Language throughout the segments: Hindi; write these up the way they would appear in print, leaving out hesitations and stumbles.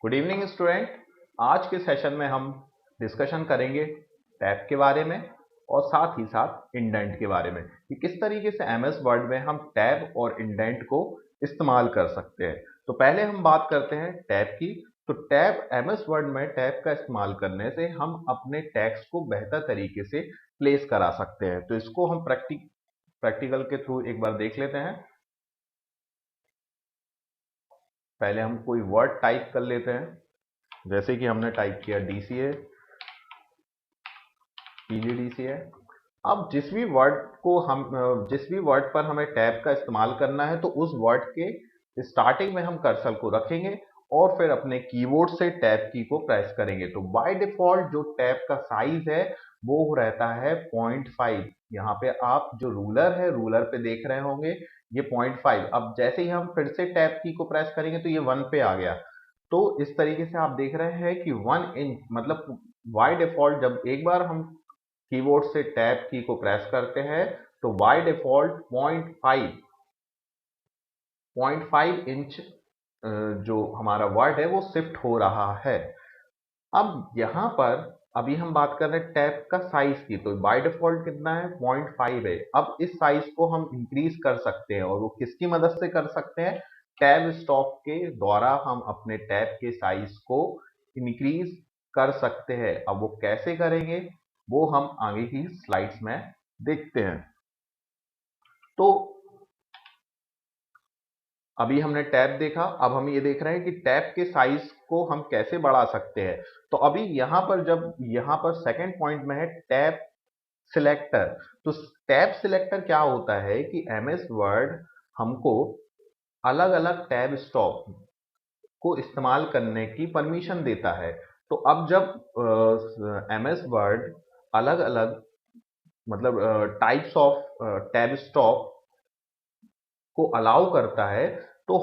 Good evening student. आज के सेशन में हम डिस्कशन करेंगे टैब के बारे में और साथ ही साथ इंडेंट के बारे में कि किस तरीके से एमएस वर्ड में हम टैब और इंडेंट को इस्तेमाल कर सकते हैं। तो पहले हम बात करते हैं टैब की। तो टैब एमएस वर्ड में टैब का इस्तेमाल करने से हम अपने टेक्स्ट को बेहतर तरीके से प्लेस करा सकते हैं। तो इसको हम प्रैक्टिकल के थ्रू एक बार देख लेते हैं। पहले हम कोई वर्ड टाइप कर लेते हैं, जैसे कि हमने टाइप किया DCA, PGDCA। अब जिस भी वर्ड पर हमें टैब का इस्तेमाल करना है तो उस वर्ड के स्टार्टिंग में हम कर्सर को रखेंगे और फिर अपने कीबोर्ड से टैब की को प्रेस करेंगे। तो बाय डिफॉल्ट जो टैब का साइज है वो रहता है 0.5। यहाँ पे आप जो रूलर है, रूलर पे देख रहे होंगे ये 0.5। अब जैसे ही हम फिर से टैब की को प्रेस करेंगे तो ये 1 पे आ गया। तो इस तरीके से आप देख रहे हैं कि 1 इंच मतलब बाय डिफॉल्ट जब एक बार हम कीबोर्ड से टैब की को प्रेस करते हैं तो बाय डिफॉल्ट 0.5 इंच जो हमारा वर्ड है वो शिफ्ट हो रहा है। अब यहाँ पर अभी हम बात कर रहे हैं टैब का साइज की, तो बाय डिफॉल्ट कितना है 0.5 है। अब इस साइज को हम इंक्रीज कर सकते हैं और वो किसकी मदद से कर सकते हैं? टैब स्टॉप के द्वारा हम अपने टैब के साइज को इंक्रीज कर सकते हैं। अब वो कैसे करेंगे वो हम आगे की स्लाइड्स में देखते हैं। तो अभी हमने टैब देखा, अब हम ये देख रहे हैं कि टैब के साइज को हम कैसे बढ़ा सकते हैं। तो अभी जब यहाँ पर सेकंड पॉइंट में है टैब सिलेक्टर। तो टैब सिलेक्टर क्या होता है कि एमएस वर्ड हमको अलग अलग टैब स्टॉप को इस्तेमाल करने की परमिशन देता है। तो अब जब एमएस वर्ड अलग अलग मतलब टाइप्स ऑफ टैब स्टॉप को अलाउ करता है तो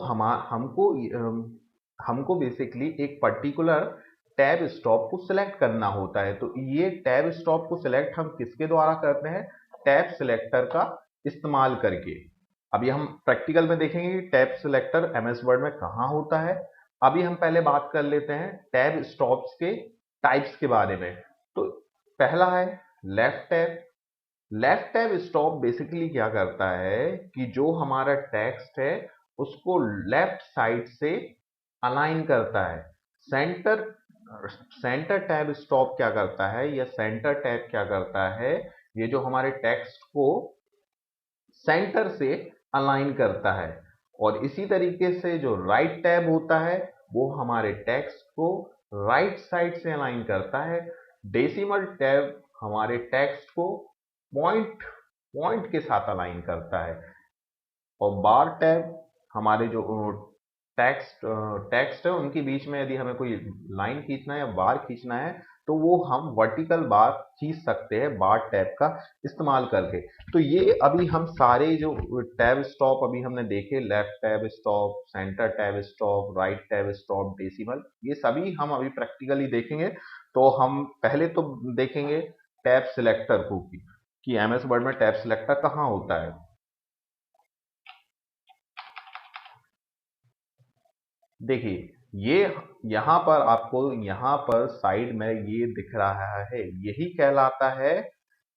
हमको बेसिकली एक पर्टिकुलर टैब स्टॉप को सिलेक्ट करना होता है। तो ये टैब स्टॉप को सिलेक्ट हम किसके द्वारा करते हैं? टैब सिलेक्टर का इस्तेमाल करके। अभी हम प्रैक्टिकल में देखेंगे कि टैब सिलेक्टर एमएस वर्ड में कहाँ होता है। अभी हम पहले बात कर लेते हैं टैब स्टॉप्स के टाइप्स के बारे में। तो पहला है left tab. Left tab stop basically क्या करता है कि जो हमारा टेक्स्ट है उसको लेफ्ट साइड से अलाइन करता है। सेंटर सेंटर टैब स्टॉप क्या करता है या सेंटर टैब क्या करता है? ये जो हमारे टेक्स्ट को सेंटर से अलाइन करता है। और इसी तरीके से जो राइट टैब होता है वो हमारे टेक्स्ट को राइट साइड से अलाइन करता है। डेसिमल टैब हमारे टेक्स्ट को पॉइंट पॉइंट के साथ अलाइन करता है। और बार टैब हमारे जो टेक्स्ट टेक्स्ट है उनके बीच में यदि हमें कोई लाइन खींचना है या बार खींचना है तो वो हम वर्टिकल बार खींच सकते हैं बार टैब का इस्तेमाल करके। तो ये अभी हम सारे जो टैब स्टॉप अभी हमने देखे, left tab stop, centre tab stop, right tab stop, decimal, ये सभी हम अभी प्रैक्टिकली देखेंगे। तो हम पहले तो देखेंगे टैब सिलेक्टर को कि एमएस वर्ड में टैब सिलेक्टर कहाँ होता है। देखिए ये यहाँ पर आपको यहाँ पर साइड में ये दिख रहा है, यही कहलाता है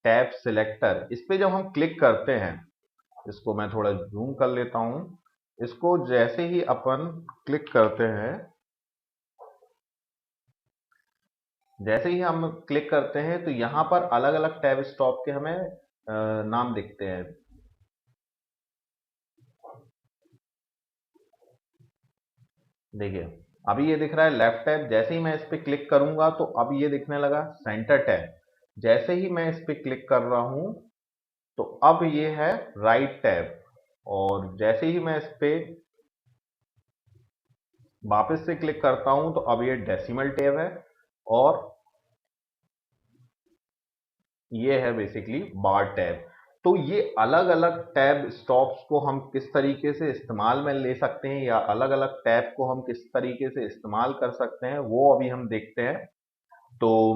टैब सिलेक्टर। इस पे जब हम क्लिक करते हैं, इसको मैं थोड़ा जूम कर लेता हूँ। इसको जैसे ही अपन क्लिक करते हैं, जैसे ही हम क्लिक करते हैं तो यहाँ पर अलग अलग टैब स्टॉप के हमें नाम दिखते हैं। देखिए अभी ये दिख रहा है लेफ्ट टैब। जैसे ही मैं इस पे क्लिक करूंगा तो अब ये दिखने लगा सेंटर टैब। जैसे ही मैं इस पे क्लिक कर रहा हूं तो अब ये है राइट टैब। और जैसे ही मैं इस पे वापस से क्लिक करता हूं तो अब ये डेसिमल टैब है। और ये है बेसिकली बार टैब। तो ये अलग अलग टैब स्टॉप्स को हम किस तरीके से इस्तेमाल में ले सकते हैं या अलग अलग टैब को हम किस तरीके से इस्तेमाल कर सकते हैं वो अभी हम देखते हैं। तो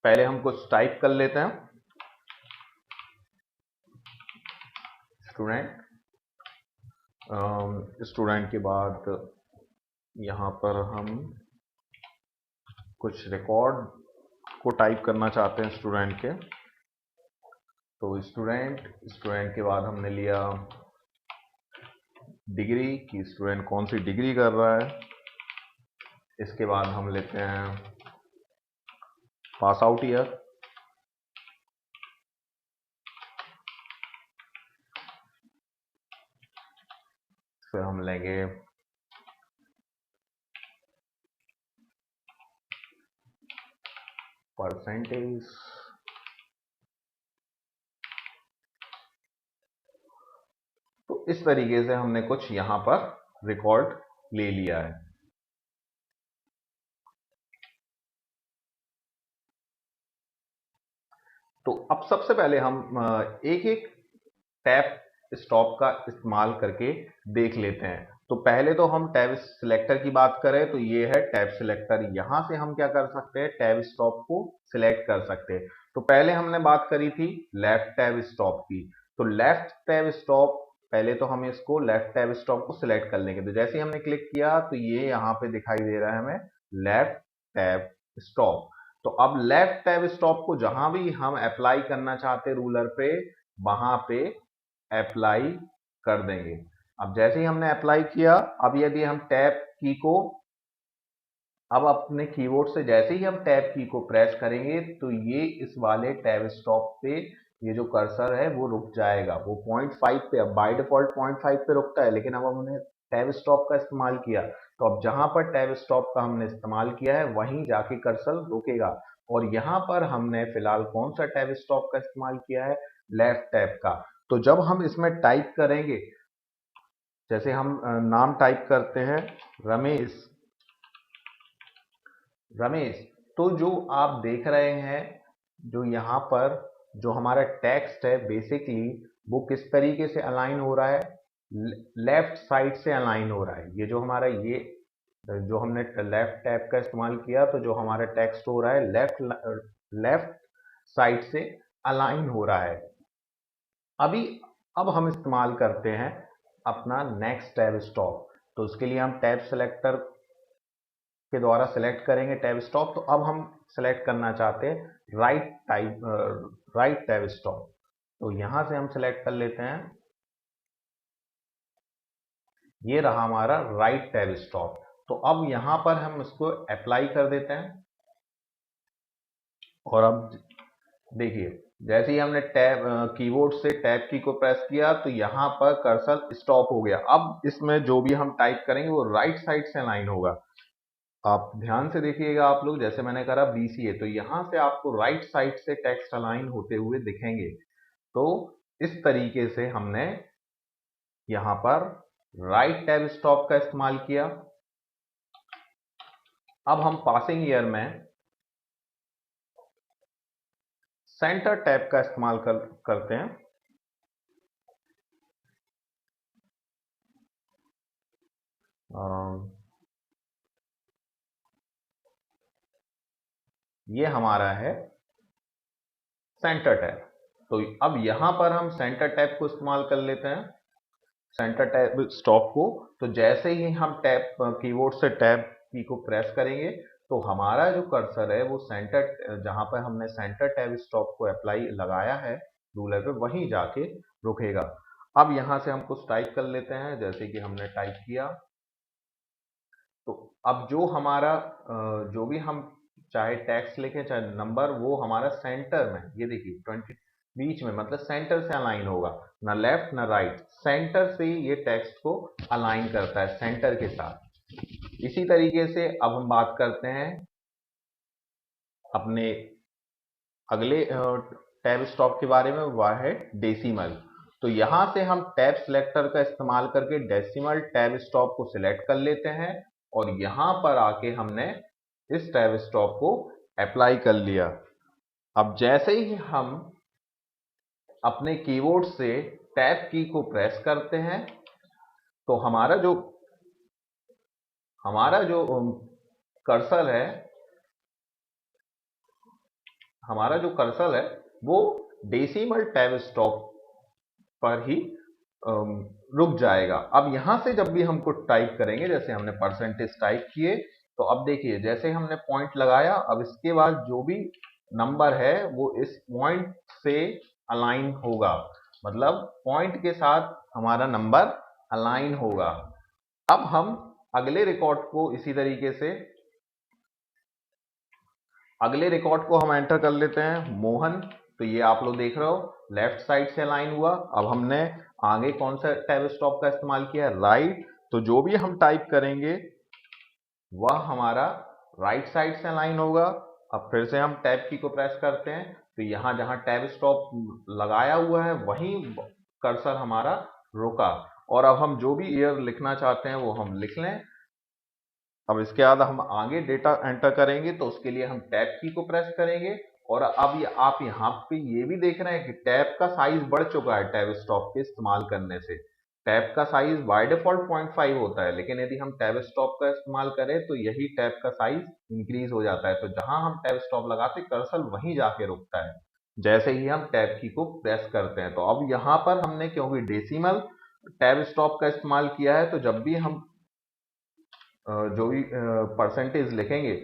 पहले हम कुछ टाइप कर लेते हैं। स्टूडेंट, स्टूडेंट के बाद यहाँ पर हम कुछ रिकॉर्ड को टाइप करना चाहते हैं स्टूडेंट के। तो स्टूडेंट के बाद हमने लिया डिग्री कि स्टूडेंट कौन सी डिग्री कर रहा है। इसके बाद हम लेते हैं पास आउट ईयर। फिर हम लेंगे परसेंटेज। तो इस तरीके से हमने कुछ यहां पर रिकॉर्ड ले लिया है। तो अब सबसे पहले हम एक एक टैब स्टॉप का इस्तेमाल करके देख लेते हैं। तो पहले तो हम टैब सिलेक्टर की बात करें तो ये है टैब सिलेक्टर। यहां से हम क्या कर सकते हैं, टैब स्टॉप को सिलेक्ट कर सकते हैं। तो पहले हमने बात करी थी लेफ्ट टैब स्टॉप की। तो लेफ्ट टैब स्टॉप, पहले तो हम इसको लेफ्ट टैब स्टॉप को सिलेक्ट कर लेंगे। तो जैसे ही हमने क्लिक किया तो ये यहाँ पे दिखाई दे रहा है हमें लेफ्ट टैब स्टॉप। तो अब लेफ्ट टैब स्टॉप को जहां भी हम अप्लाई करना चाहते हैं रूलर पे, वहां पे अप्लाई कर देंगे। अब जैसे ही हमने अप्लाई किया, अब यदि हम टैब की को, अब अपने कीबोर्ड से जैसे ही हम टैब की को प्रेस करेंगे तो ये इस वाले टैब स्टॉप पे ये जो कर्सर है वो रुक जाएगा। वो 0.5 पे, अब बाय डिफॉल्ट 0.5 पे रुकता है, लेकिन अब हमने टैब स्टॉप का इस्तेमाल किया तो अब जहां पर टैब स्टॉप का हमने इस्तेमाल किया है वहीं जाके कर्सर रुकेगा। और यहाँ पर हमने फिलहाल कौन सा टैब स्टॉप का इस्तेमाल किया है, लेफ्ट टैब का। तो जब हम इसमें टाइप करेंगे, जैसे हम नाम टाइप करते हैं रमेश, रमेश, तो जो आप देख रहे हैं, जो यहाँ पर जो हमारा टेक्स्ट है बेसिकली वो किस तरीके से अलाइन हो रहा है, लेफ्ट साइड से अलाइन हो रहा है। ये जो हमारा ये जो हमने लेफ्ट टैब का इस्तेमाल किया तो जो हमारा टेक्स्ट हो रहा है लेफ्ट साइड से अलाइन हो रहा है। अभी अब हम इस्तेमाल करते हैं अपना नेक्स्ट टैब स्टॉप। तो उसके लिए हम टैब सेलेक्टर के द्वारा सेलेक्ट करेंगे टैब स्टॉप। तो अब हम सेलेक्ट करना चाहते हैं राइट टैब स्टॉप। तो यहां से हम सेलेक्ट कर लेते हैं, ये रहा हमारा राइट टैब स्टॉप। तो अब यहां पर हम इसको अप्लाई कर देते हैं। और अब देखिए, जैसे ही हमने टैब कीबोर्ड से टैब की को प्रेस किया तो यहाँ पर कर्सर स्टॉप हो गया। अब इसमें जो भी हम टाइप करेंगे वो राइट साइड से अलाइन होगा। आप ध्यान से देखिएगा, आप लोग, जैसे मैंने करा BCA, तो यहां से आपको राइट साइड से टेक्स्ट अलाइन होते हुए दिखेंगे। तो इस तरीके से हमने यहां पर राइट टैब स्टॉप का इस्तेमाल किया। अब हम पासिंग ईयर में सेंटर टैब का इस्तेमाल करते हैं। ये हमारा है सेंटर टैब। तो अब यहां पर हम सेंटर टैब को इस्तेमाल कर लेते हैं, सेंटर टैब स्टॉप को। तो जैसे ही हम टैब कीबोर्ड से टैब की को प्रेस करेंगे तो हमारा जो कर्सर है वो सेंटर, जहां पर हमने सेंटर टैब स्टॉप को अप्लाई लगाया है रूलर पे, वहीं जाके रुकेगा। अब यहां से हम कुछ टाइप कर लेते हैं, जैसे कि हमने टाइप किया। तो अब जो हमारा जो भी हम चाहे टेक्स्ट लिखें चाहे नंबर, वो हमारा सेंटर में, ये देखिए 20 बीच में, मतलब सेंटर से अलाइन होगा, ना लेफ्ट ना राइट, सेंटर से ये टेक्स्ट को अलाइन करता है सेंटर के साथ। इसी तरीके से अब हम बात करते हैं अपने अगले टैब स्टॉप के बारे में, वह है डेसिमल। तो यहां से हम टैब सिलेक्टर का इस्तेमाल करके डेसिमल टैब स्टॉप को सिलेक्ट कर लेते हैं और यहां पर आके हमने इस टैब स्टॉप को अप्लाई कर लिया। अब जैसे ही हम अपने कीबोर्ड से टैब की को प्रेस करते हैं तो हमारा जो कर्सर है, हमारा जो कर्सर है वो डेसिमल टैब स्टॉप पर ही रुक जाएगा। अब यहां से जब भी हमको टाइप करेंगे, जैसे हमने परसेंटेज टाइप किए, तो अब देखिए जैसे हमने पॉइंट लगाया, अब इसके बाद जो भी नंबर है वो इस पॉइंट से अलाइन होगा, मतलब पॉइंट के साथ हमारा नंबर अलाइन होगा। अब हम अगले रिकॉर्ड को इसी तरीके से, अगले रिकॉर्ड को हम एंटर कर लेते हैं, मोहन। तो ये आप लोग देख रहे हो लेफ्ट साइड से अलाइन हुआ। अब हमने आगे कौन सा टैब स्टॉप का इस्तेमाल किया है, राइट। तो जो भी हम टाइप करेंगे वह हमारा राइट साइड से अलाइन होगा। अब फिर से हम टैब की को प्रेस करते हैं, तो यहाँ जहां टैब स्टॉप लगाया हुआ है वहीं कर्सर हमारा रुका। और अब हम जो भी ईयर लिखना चाहते हैं वो हम लिख लें। अब इसके बाद हम आगे डेटा एंटर करेंगे, तो उसके लिए हम टैब की को प्रेस करेंगे। और अब ये आप यहाँ पे ये भी देख रहे हैं कि टैब का साइज बढ़ चुका है टैब स्टॉप के इस्तेमाल करने से। टैब का साइज बाय डिफॉल्ट 0.5 होता है, लेकिन यदि हम टैब स्टॉप का इस्तेमाल करें तो यही टैब का साइज इंक्रीज हो जाता है। तो जहां हम टैब स्टॉप लगाते हैं कर्सर वहीं जाके रुकता है जैसे ही हम टैब की को प्रेस करते हैं। तो अब यहाँ पर हमने क्योंकि डेसिमल टैब स्टॉप का इस्तेमाल किया है, तो जब भी हम जो भी परसेंटेज लिखेंगे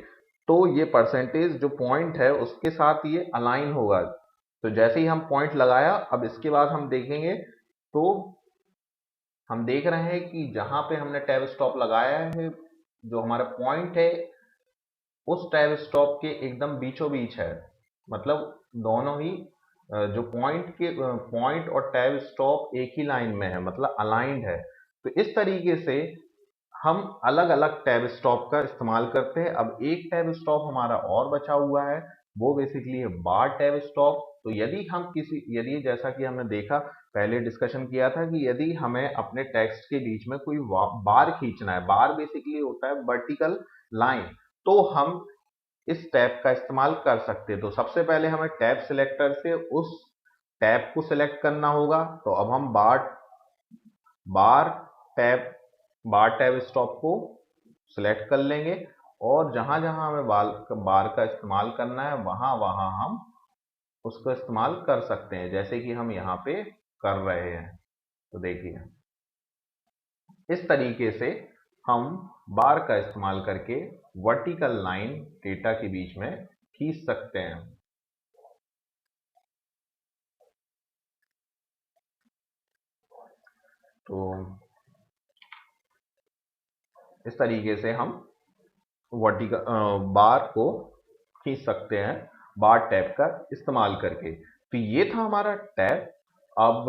तो ये परसेंटेज जो पॉइंट है उसके साथ ये अलाइन होगा। तो जैसे ही हम पॉइंट लगाया, अब इसके बाद हम देखेंगे तो हम देख रहे हैं कि जहां पे हमने टैब स्टॉप लगाया है, जो हमारा पॉइंट है उस टैब स्टॉप के एकदम बीचों बीच है, मतलब दोनों ही जो पॉइंट और टैब स्टॉप एक ही लाइन में है, मतलब अलाइंड है। तो इस तरीके से हम अलग अलग टैब स्टॉप का इस्तेमाल करते हैं। अब एक टैब स्टॉप हमारा और बचा हुआ है, वो बेसिकली है बार टैब स्टॉप। तो यदि जैसा कि हमने देखा, पहले डिस्कशन किया था कि यदि हमें अपने टेक्स्ट के बीच में कोई बार खींचना है, बार बेसिकली होता है वर्टिकल लाइन, तो हम इस टैब का इस्तेमाल कर सकते हैं। तो सबसे पहले हमें टैब सिलेक्टर से उस टैब को सिलेक्ट करना होगा। तो अब हम बार टैब बार टैब स्टॉप को सिलेक्ट कर लेंगे, और जहां जहां हमें बार का इस्तेमाल करना है वहां वहां हम उसका इस्तेमाल कर सकते हैं, जैसे कि हम यहाँ पे कर रहे हैं। तो देखिए इस तरीके से हम बार का इस्तेमाल करके वर्टिकल लाइन डेटा के बीच में खींच सकते हैं। तो इस तरीके से हम वर्टिकल बार को खींच सकते हैं बार टैब का इस्तेमाल करके। तो ये था हमारा टैब। अब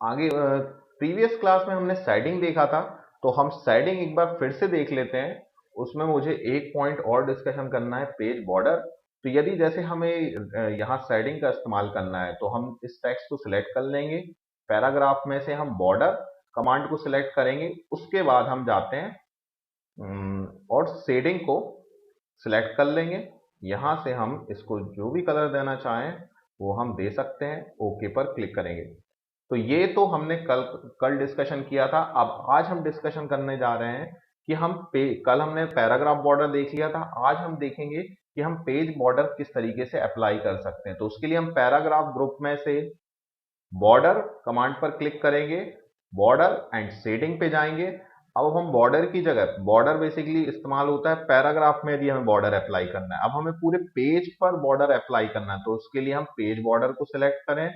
आगे प्रीवियस क्लास में हमने शेडिंग देखा था, तो हम शेडिंग एक बार फिर से देख लेते हैं। उसमें मुझे एक पॉइंट और डिस्कशन करना है, पेज बॉर्डर। तो यदि जैसे हमें यहाँ शेडिंग का इस्तेमाल करना है, तो हम इस टेक्स्ट को सिलेक्ट कर लेंगे, पैराग्राफ में से हम बॉर्डर कमांड को सिलेक्ट करेंगे, उसके बाद हम जाते हैं और शेडिंग को सिलेक्ट कर लेंगे। यहाँ से हम इसको जो भी कलर देना चाहें वो हम दे सकते हैं, ओके पर क्लिक करेंगे। तो ये तो हमने कल डिस्कशन किया था। अब आज हम डिस्कशन करने जा रहे हैं कि कल हमने पैराग्राफ बॉर्डर देख लिया था, आज हम देखेंगे कि हम पेज बॉर्डर किस तरीके से अप्लाई कर सकते हैं। तो उसके लिए हम पैराग्राफ ग्रुप में से बॉर्डर कमांड पर क्लिक करेंगे, बॉर्डर एंड शेडिंग पे जाएंगे। अब हम बॉर्डर की जगह, बॉर्डर बेसिकली इस्तेमाल होता है पैराग्राफ में यदि हमें बॉर्डर अप्लाई करना है, अब हमें पूरे पेज पर बॉर्डर अप्लाई करना है, तो उसके लिए हम पेज बॉर्डर को सिलेक्ट करें।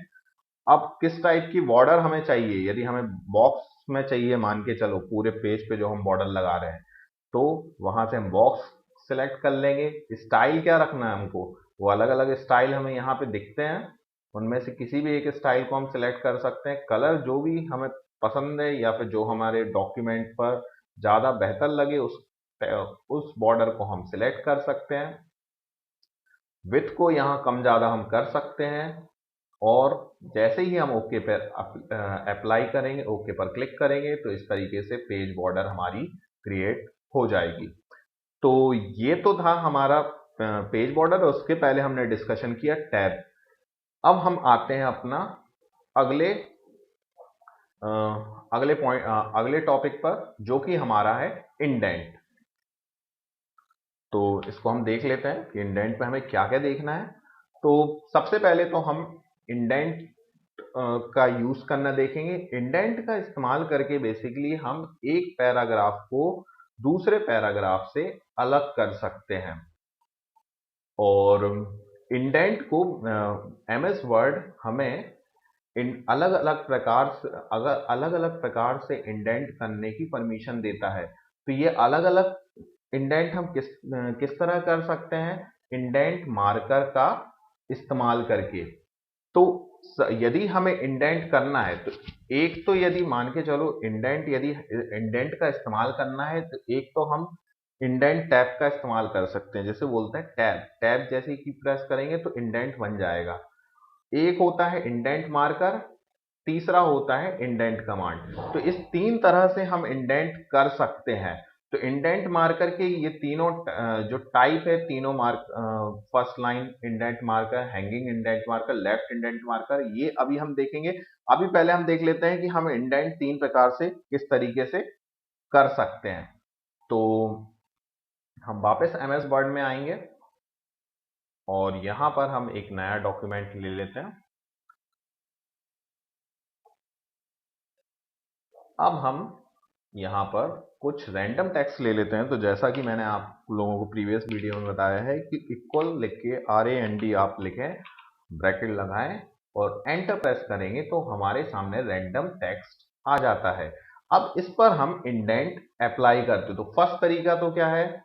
अब किस टाइप की बॉर्डर हमें चाहिए, यदि हमें बॉक्स में चाहिए, मान के चलो पूरे पेज पे जो हम बॉर्डर लगा रहे हैं, तो वहां से हम बॉक्स सिलेक्ट कर लेंगे। स्टाइल क्या रखना है हमको, वो अलग अलग स्टाइल हमें यहाँ पे दिखते हैं, उनमें से किसी भी एक स्टाइल को हम सिलेक्ट कर सकते हैं। कलर जो भी हमें पसंद है या फिर जो हमारे डॉक्यूमेंट पर ज्यादा बेहतर लगे उस बॉर्डर को हम सिलेक्ट कर सकते हैं। विड्थ को यहाँ कम ज्यादा हम कर सकते हैं, और जैसे ही हम ओके पर अप्लाई करेंगे, ओके पर क्लिक करेंगे, तो इस तरीके से पेज बॉर्डर हमारी क्रिएट हो जाएगी। तो ये तो था हमारा पेज बॉर्डर। उसके पहले हमने डिस्कशन किया टैब। अब हम आते हैं अपना अगले अगले टॉपिक पर, जो कि हमारा है इंडेंट। तो इसको हम देख लेते हैं कि इंडेंट पे हमें क्या क्या देखना है। तो सबसे पहले तो हम इंडेंट का यूज करना देखेंगे। इंडेंट का इस्तेमाल करके बेसिकली हम एक पैराग्राफ को दूसरे पैराग्राफ से अलग कर सकते हैं। और इंडेंट को एमएस वर्ड हमें अलग अलग प्रकार से इंडेंट करने की परमिशन देता है। तो ये अलग अलग इंडेंट हम किस तरह कर सकते हैं? इंडेंट मार्कर का इस्तेमाल करके। तो यदि हमें इंडेंट करना है तो एक तो यदि मान के चलो यदि इंडेंट का इस्तेमाल करना है तो एक तो हम इंडेंट टैब का इस्तेमाल कर सकते हैं। जैसे बोलते हैं टैब जैसे कि प्रेस करेंगे तो इंडेंट बन जाएगा। एक होता है इंडेंट मार्कर, तीसरा होता है इंडेंट कमांड। तो इस तीन तरह से हम इंडेंट कर सकते हैं। तो इंडेंट मार्कर के ये तीनों जो टाइप है, तीनों first line indent marker, hanging indent marker, left indent marker, ये अभी हम देखेंगे। अभी पहले हम देख लेते हैं कि हम इंडेंट तीन प्रकार से किस तरीके से कर सकते हैं। तो हम वापस एमएस वर्ड में आएंगे और यहां पर हम एक नया डॉक्यूमेंट ले लेते हैं। अब हम यहाँ पर कुछ रैंडम टेक्स्ट ले लेते हैं। तो जैसा कि मैंने आप लोगों को प्रीवियस वीडियो में बताया है कि इक्वल लिख के RAND आप लिखें, ब्रैकेट लगाएं और एंटर प्रेस करेंगे तो हमारे सामने रैंडम टेक्स्ट आ जाता है। अब इस पर हम इंडेंट अप्लाई करते हैं। तो फर्स्ट तरीका तो क्या है?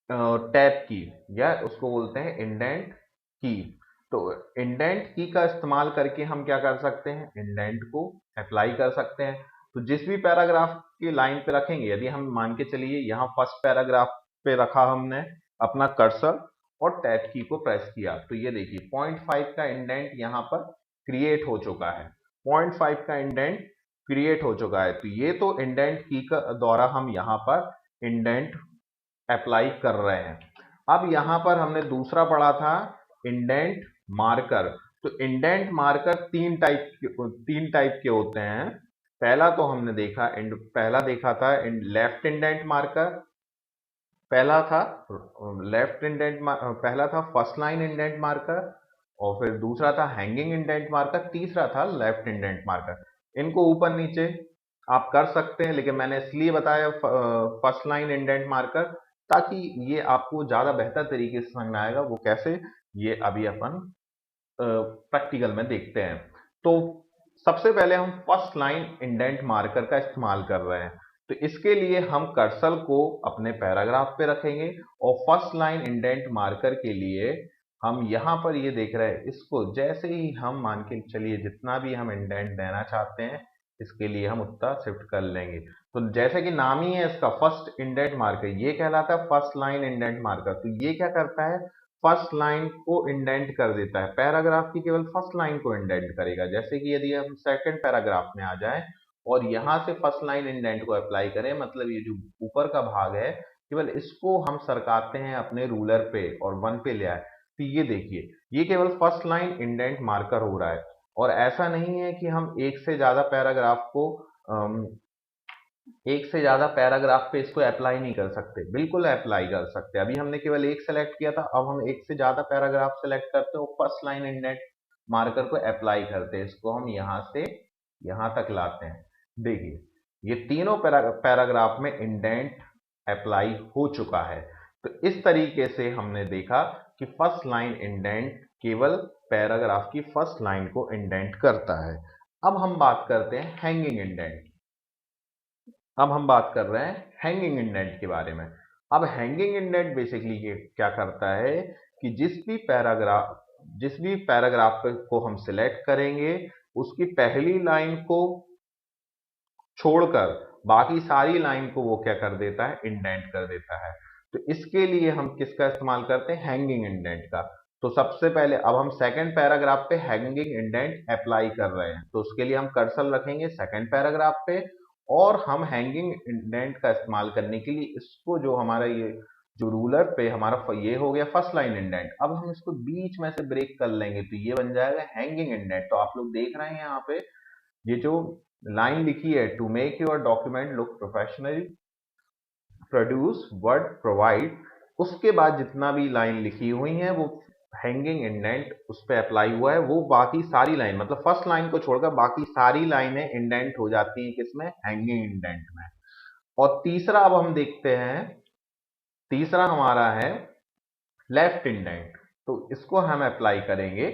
टैब की, या उसको बोलते हैं इंडेंट की। तो इंडेंट की का इस्तेमाल करके हम क्या कर सकते हैं? इंडेंट को अप्लाई कर सकते हैं। तो जिस भी पैराग्राफ की लाइन पे रखेंगे, यदि हम मान के चलिए यहाँ फर्स्ट पैराग्राफ पे रखा हमने अपना कर्सर और टैब की को प्रेस किया, तो ये देखिए 0.5 का इंडेंट यहाँ पर क्रिएट हो चुका है। 0.5 का इंडेंट क्रिएट हो चुका है। तो ये तो इंडेंट की का द्वारा हम यहाँ पर इंडेंट अप्लाई कर रहे हैं। अब यहां पर हमने दूसरा पढ़ा था इंडेंट मार्कर। तो इंडेंट मार्कर तीन टाइप के होते हैं। पहला देखा था लेफ्ट इंडेंट मार्कर, पहला था फर्स्ट लाइन इंडेंट मार्कर, और फिर दूसरा था हैंगिंग इंडेंट मार्कर, तीसरा था लेफ्ट इंडेंट मार्कर। इनको ऊपर नीचे आप कर सकते हैं, लेकिन मैंने इसलिए बताया फर्स्ट लाइन इंडेंट मार्कर ताकि ये आपको ज्यादा बेहतर तरीके से समझ में आएगा। वो कैसे, ये अभी अपन प्रैक्टिकल में देखते हैं। तो सबसे पहले हम फर्स्ट लाइन इंडेंट मार्कर का इस्तेमाल कर रहे हैं। तो इसके लिए हम कर्सर को अपने पैराग्राफ पे रखेंगे और फर्स्ट लाइन इंडेंट मार्कर के लिए हम यहाँ पर ये देख रहे हैं, इसको जैसे ही हम मान के चलिए जितना भी हम इंडेंट देना चाहते हैं इसके लिए हम उतना शिफ्ट कर लेंगे। तो जैसे कि नाम ही है इसका फर्स्ट इंडेंट मार्कर, ये कहलाता है फर्स्ट लाइन इंडेंट मार्कर। तो ये क्या करता है? फर्स्ट लाइन को इंडेंट कर देता है, पैराग्राफ की केवल फर्स्ट लाइन को इंडेंट करेगा। जैसे कि यदि हम सेकंड पैराग्राफ में आ जाएं और यहां से फर्स्ट लाइन इंडेंट को अप्लाई करें, मतलब ये जो ऊपर का भाग है केवल इसको हम सरकाते हैं अपने रूलर पे और 1 पे ले आए, तो ये देखिए ये केवल फर्स्ट लाइन इंडेंट मार्कर हो रहा है। और ऐसा नहीं है कि हम एक से ज्यादा पैराग्राफ पे इसको अप्लाई नहीं कर सकते, बिल्कुल अप्लाई कर सकते हैं। अभी हमने केवल एक सेलेक्ट किया था, अब हम एक से ज्यादा पैराग्राफ सेलेक्ट करते हैं और फर्स्ट लाइन इंडेंट मार्कर को अप्लाई करते हैं। इसको हम यहां से यहां तक लाते हैं। देखिए ये तीनों पैराग्राफ में इंडेंट अप्लाई हो चुका है। तो इस तरीके से हमने देखा कि फर्स्ट लाइन इंडेंट केवल पैराग्राफ की फर्स्ट लाइन को इंडेंट करता है। अब हम बात करते हैं हैंगिंग इंडेंट। अब हम बात कर रहे हैं हैंगिंग इंडेंट के बारे में। अब हैंगिंग इंडेंट बेसिकली क्या करता है कि जिस भी पैराग्राफ को हम सिलेक्ट करेंगे उसकी पहली लाइन को छोड़कर बाकी सारी लाइन को वो क्या कर देता है? इंडेंट कर देता है। तो इसके लिए हम किसका इस्तेमाल करते हैं? हैंगिंग इंडेंट का। तो सबसे पहले अब हम सेकंड पैराग्राफ पे हैंगिंग इंडेंट अप्लाई कर रहे हैं, तो उसके लिए हम कर्सर रखेंगे सेकंड पैराग्राफ पे और हम हैंगिंग इंडेंट का इस्तेमाल करने के लिए इसको जो हमारा ये जो रूलर पे हमारा ये हो गया फर्स्ट लाइन इंडेंट, अब हम इसको बीच में से ब्रेक कर लेंगे तो ये बन जाएगा हैंगिंग इंडेंट। तो आप लोग देख रहे हैं यहाँ पे ये जो लाइन लिखी है, to make your document look professional produce word provide, उसके बाद जितना भी लाइन लिखी हुई है वो हैंगिंग इंडेंट उस पर अप्लाई हुआ है, वो बाकी सारी लाइन मतलब फर्स्ट लाइन को छोड़कर बाकी सारी लाइनें इंडेंट हो जाती हैं किसमें, हैंगिंग इंडेंट में। और तीसरा अब हम देखते हैं, तीसरा हमारा है लेफ्ट इंडेंट। तो इसको हम अप्लाई करेंगे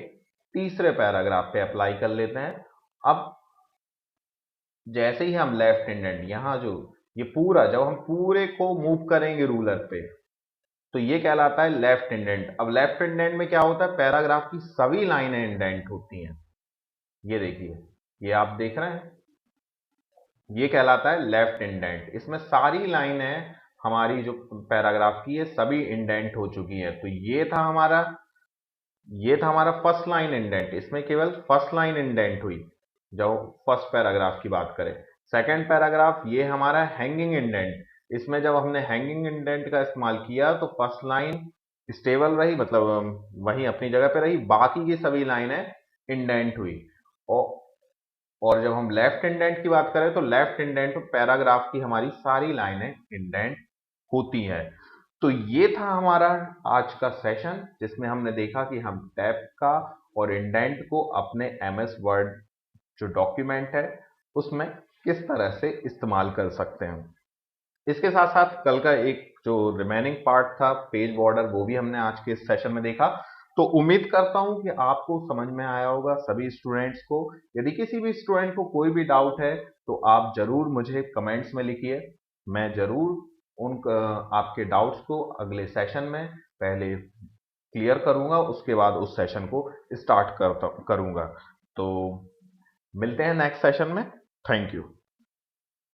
तीसरे पैराग्राफ पे अप्लाई कर लेते हैं। अब जैसे ही हम लेफ्ट इंडेंट यहां जो ये पूरा, जब हम पूरे को मूव करेंगे रूलर पे तो ये कहलाता है लेफ्ट इंडेंट। अब लेफ्ट इंडेंट में क्या होता है, पैराग्राफ की सभी लाइनें इंडेंट होती हैं। ये देखिए, ये आप देख रहे हैं, ये कहलाता है लेफ्ट इंडेंट। इसमें सारी लाइनें हमारी जो पैराग्राफ की है सभी इंडेंट हो चुकी है। तो ये था हमारा फर्स्ट लाइन इंडेंट, इसमें केवल फर्स्ट लाइन इंडेंट हुई जब फर्स्ट पैराग्राफ की बात करें। सेकंड पैराग्राफ ये हमारा हैंगिंग इंडेंट, इसमें जब हमने हैंगिंग इंडेंट का इस्तेमाल किया तो फर्स्ट लाइन स्टेबल रही, मतलब वहीं अपनी जगह पे रही, बाकी की सभी लाइनें इंडेंट हुई। और और जब हम लेफ्ट इंडेंट की बात करें तो लेफ्ट इंडेंट पैराग्राफ की हमारी सारी लाइनें इंडेंट होती हैं। तो ये था हमारा आज का सेशन जिसमें हमने देखा कि हम टैब का और इंडेंट को अपने एमएस वर्ड जो डॉक्यूमेंट है उसमें किस तरह से इस्तेमाल कर सकते हैं। इसके साथ साथ कल का एक जो रिमेनिंग पार्ट था पेज बॉर्डर, वो भी हमने आज के इस सेशन में देखा। तो उम्मीद करता हूं कि आपको समझ में आया होगा सभी स्टूडेंट्स को। यदि किसी भी स्टूडेंट को कोई भी डाउट है तो आप जरूर मुझे कमेंट्स में लिखिए, मैं जरूर उन आपके डाउट्स को अगले सेशन में पहले क्लियर करूंगा, उसके बाद उस सेशन को स्टार्ट करूंगा। तो मिलते हैं नेक्स्ट सेशन में। Thank you.